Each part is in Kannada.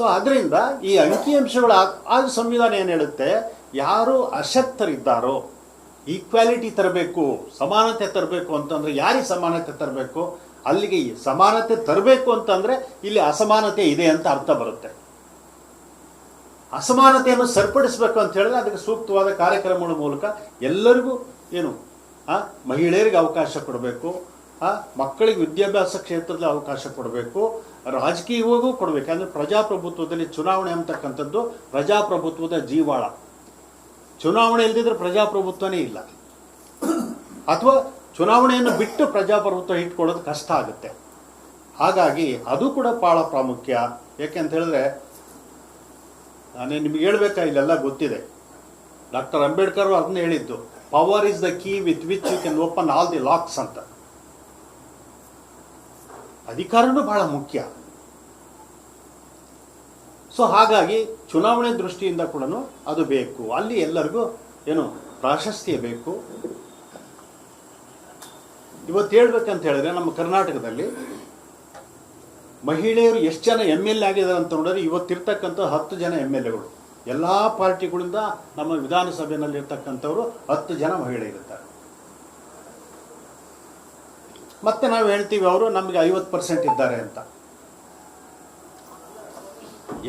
ಸೊ ಅದರಿಂದ ಈ ಅಂಕಿಅಂಶಗಳು ಆಗ ಸಂವಿಧಾನ ಏನು ಹೇಳುತ್ತೆ, ಯಾರು ಅಶಕ್ತರಿದ್ದಾರೋ ಈಕ್ವಾಲಿಟಿ ತರಬೇಕು, ಸಮಾನತೆ ತರಬೇಕು ಅಂತಂದ್ರೆ ಯಾರಿಗೆ ಸಮಾನತೆ ತರಬೇಕು, ಅಲ್ಲಿಗೆ ಸಮಾನತೆ ತರಬೇಕು ಅಂತಂದ್ರೆ ಇಲ್ಲಿ ಅಸಮಾನತೆ ಇದೆ ಅಂತ ಅರ್ಥ ಬರುತ್ತೆ. ಅಸಮಾನತೆಯನ್ನು ಸರಿಪಡಿಸಬೇಕು ಅಂತ ಹೇಳಿದ್ರೆ ಅದಕ್ಕೆ ಸೂಕ್ತವಾದ ಕಾರ್ಯಕ್ರಮಗಳ ಮೂಲಕ ಎಲ್ಲರಿಗೂ ಏನು ಮಹಿಳೆಯರಿಗೆ ಅವಕಾಶ ಕೊಡಬೇಕು, ಮಕ್ಕಳಿಗೆ ವಿದ್ಯಾಭ್ಯಾಸ ಕ್ಷೇತ್ರದಲ್ಲಿ ಅವಕಾಶ ಕೊಡಬೇಕು, ರಾಜಕೀಯವಾಗೂ ಕೊಡಬೇಕು. ಅಂದರೆ ಪ್ರಜಾಪ್ರಭುತ್ವದಲ್ಲಿ ಚುನಾವಣೆ ಅಂತಕ್ಕಂಥದ್ದು ಪ್ರಜಾಪ್ರಭುತ್ವದ ಜೀವಾಳ. ಚುನಾವಣೆ ಇಲ್ಲದಿದ್ರೆ ಪ್ರಜಾಪ್ರಭುತ್ವನೇ ಇಲ್ಲ, ಅಥವಾ ಚುನಾವಣೆಯನ್ನು ಬಿಟ್ಟು ಪ್ರಜಾಪ್ರಭುತ್ವ ಇಟ್ಕೊಳ್ಳೋದು ಕಷ್ಟ ಆಗುತ್ತೆ. ಹಾಗಾಗಿ ಅದು ಕೂಡ ಬಹಳ ಪ್ರಾಮುಖ್ಯ. ಯಾಕೆಂತ ಹೇಳಿದ್ರೆ ನಾನೇ ನಿಮ್ಗೆ ಹೇಳ್ಬೇಕಾ, ಇಲ್ಲೆಲ್ಲ ಗೊತ್ತಿದೆ. ಡಾಕ್ಟರ್ ಅಂಬೇಡ್ಕರ್ ಅದನ್ನ ಹೇಳಿದ್ದು, power is the key with which you can open all the locks ಅಂತ. ಅಧಿಕಾರನೂ ಬಹಳ ಮುಖ್ಯ. ಸೊ ಹಾಗಾಗಿ ಚುನಾವಣೆ ದೃಷ್ಟಿಯಿಂದ ಕೂಡ ಅದು ಬೇಕು. ಅಲ್ಲಿ ಎಲ್ಲರಿಗೂ ಏನು ಪ್ರಾಶಸ್ತ್ಯ ಬೇಕು. ಇವತ್ತು ಹೇಳ್ಬೇಕಂತ ಹೇಳಿದ್ರೆ ನಮ್ಮ ಕರ್ನಾಟಕದಲ್ಲಿ ಮಹಿಳೆಯರು ಎಷ್ಟು ಜನ MLA ಆಗಿದ್ದಾರೆ ಅಂತ ನೋಡಿದ್ರೆ ಇವತ್ತಿರ್ತಕ್ಕಂಥ 10 ಜನ MLAಗಳು. ಎಲ್ಲ ಪಾರ್ಟಿಗಳಿಂದ ನಮ್ಮ ವಿಧಾನಸಭೆಯಲ್ಲಿ ಇರ್ತಕ್ಕಂಥವ್ರು 10 ಜನ ಮಹಿಳೆಯರಿರ್ತಾರೆ. ಮತ್ತೆ ನಾವು ಹೇಳ್ತೀವಿ ಅವರು ನಮಗೆ 50% ಇದ್ದಾರೆ ಅಂತ.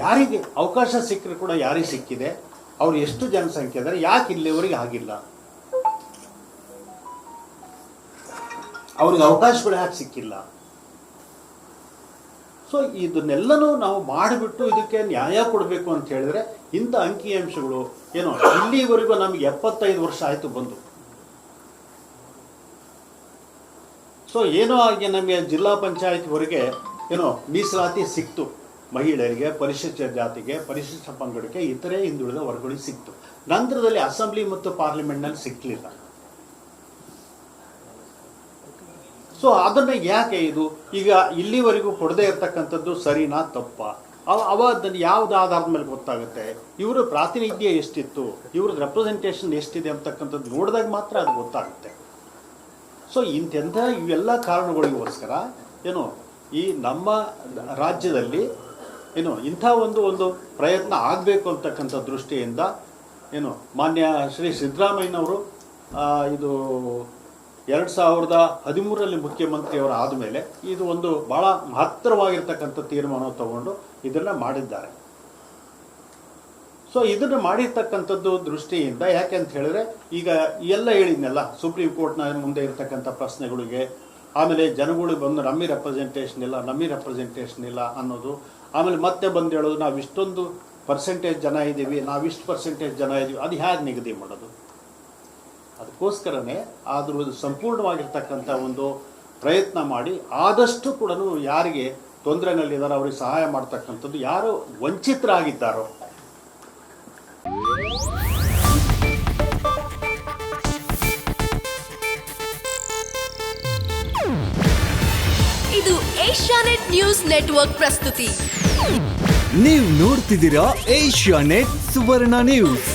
ಯಾರಿಗೆ ಅವಕಾಶ ಸಿಕ್ಕರೆ ಕೂಡ ಯಾರಿಗೆ ಸಿಕ್ಕಿದೆ, ಅವ್ರು ಎಷ್ಟು ಜನಸಂಖ್ಯೆ ಇದ್ದಾರೆ, ಯಾಕೆ ಇಲ್ಲಿವರೆಗೆ ಆಗಿಲ್ಲ, ಅವ್ರಿಗೆ ಅವಕಾಶಗಳು ಯಾಕೆ ಸಿಕ್ಕಿಲ್ಲ? ಸೊ ಇದನ್ನೆಲ್ಲನೂ ನಾವು ಮಾಡಿಬಿಟ್ಟು ಇದಕ್ಕೆ ನ್ಯಾಯ ಕೊಡಬೇಕು ಅಂತ ಹೇಳಿದ್ರೆ ಇಂಥ ಅಂಕಿಅಂಶಗಳು ಏನೋ ಇಲ್ಲಿವರೆಗೂ ನಮಗೆ 75 ವರ್ಷ ಆಯಿತು ಬಂದು. ಸೊ ಏನೋ ಆಗಿ ನಮಗೆ ಜಿಲ್ಲಾ ಪಂಚಾಯತ್ವರೆಗೆ ಏನೋ ಮೀಸಲಾತಿ ಸಿಕ್ತು, ಮಹಿಳೆಯರಿಗೆ, ಪರಿಶಿಷ್ಟ ಜಾತಿಗೆ, ಪರಿಶಿಷ್ಟ ಪಂಗಡಕ್ಕೆ, ಇತರೆ ಹಿಂದುಳಿದ ವರ್ಗಗಳಿಗೆ ಸಿಕ್ತು. ನಂತರದಲ್ಲಿ ಅಸೆಂಬ್ಲಿ ಮತ್ತು ಪಾರ್ಲಿಮೆಂಟ್ನಲ್ಲಿ ಸಿಕ್ಕಲಿಲ್ಲ. ಸೊ ಅದನ್ನು ಯಾಕೆ ಇದು ಈಗ ಇಲ್ಲಿವರೆಗೂ ಕೊಡದೇ ಇರತಕ್ಕಂಥದ್ದು ಸರಿನಾ ತಪ್ಪ? ಅದನ್ನು ಯಾವ್ದು ಆಧಾರದ ಮೇಲೆ ಗೊತ್ತಾಗುತ್ತೆ? ಇವರು ಪ್ರಾತಿನಿಧ್ಯ ಎಷ್ಟಿತ್ತು, ಇವ್ರದ್ದು ರೆಪ್ರೆಸೆಂಟೇಷನ್ ಎಷ್ಟಿದೆ ಅಂತಕ್ಕಂಥದ್ದು ನೋಡಿದಾಗ ಮಾತ್ರ ಅದು ಗೊತ್ತಾಗುತ್ತೆ. ಸೊ ಇಂತೆಂಥ ಇವೆಲ್ಲ ಕಾರಣಗಳಿಗೋಸ್ಕರ ಏನು ಈ ನಮ್ಮ ರಾಜ್ಯದಲ್ಲಿ ಏನು ಇಂಥ ಒಂದು ಪ್ರಯತ್ನ ಆಗಬೇಕು ಅಂತಕ್ಕಂಥ ದೃಷ್ಟಿಯಿಂದ ಏನು ಮಾನ್ಯ ಶ್ರೀ ಸಿದ್ದರಾಮಯ್ಯನವರು ಇದು 2013ರಲ್ಲಿ ಮುಖ್ಯಮಂತ್ರಿಯವರು ಆದಮೇಲೆ ಇದು ಒಂದು ಭಾಳ ಮಹತ್ತರವಾಗಿರ್ತಕ್ಕಂಥ ತೀರ್ಮಾನ ತಗೊಂಡು ಇದನ್ನು ಮಾಡಿದ್ದಾರೆ. ಸೊ ಇದನ್ನು ಮಾಡಿರ್ತಕ್ಕಂಥದ್ದು ದೃಷ್ಟಿಯಿಂದ ಯಾಕೆ ಅಂತ ಹೇಳಿದ್ರೆ ಈಗ ಎಲ್ಲ ಹೇಳಿದ್ನಲ್ಲ, ಸುಪ್ರೀಂ ಕೋರ್ಟ್ನ ಮುಂದೆ ಇರ್ತಕ್ಕಂಥ ಪ್ರಶ್ನೆಗಳಿಗೆ, ಆಮೇಲೆ ಜನಗಳು ಬಂದು ನಮಗೆ ರೆಪ್ರೆಸೆಂಟೇಷನ್ ಇಲ್ಲ ಅನ್ನೋದು, ಆಮೇಲೆ ಮತ್ತೆ ಬಂದು ಹೇಳೋದು ನಾವು ಇಷ್ಟೊಂದು ಪರ್ಸೆಂಟೇಜ್ ಜನ ಇದ್ದೀವಿ, ನಾವಿಷ್ಟು ಪರ್ಸೆಂಟೇಜ್ ಜನ ಇದ್ದೀವಿ, ಅದು ಹೇಗೆ ನಿಗದಿ ಮಾಡೋದು? ಅದಕ್ಕೋಸ್ಕರನೇ ಆದರೂ ಸಂಪೂರ್ಣವಾಗಿರ್ತಕ್ಕಂಥ ಒಂದು ಪ್ರಯತ್ನ ಮಾಡಿ ಆದಷ್ಟು ಕೂಡ ಯಾರಿಗೆ ತೊಂದರೆನಲ್ಲಿದ್ದಾರೋ ಅವರಿಗೆ ಸಹಾಯ ಮಾಡ್ತಕ್ಕಂಥದ್ದು, ಯಾರು ವಂಚಿತರಾಗಿದ್ದಾರೋ. ಇದು ಏಷ್ಯಾನೆಟ್ ನ್ಯೂಸ್ ನೆಟ್ವರ್ಕ್ ಪ್ರಸ್ತುತಿ. ನೀವು ನೋಡ್ತಿದ್ದೀರಾ ಏಷ್ಯಾನೆಟ್ ಸುವರ್ಣ ನ್ಯೂಸ್.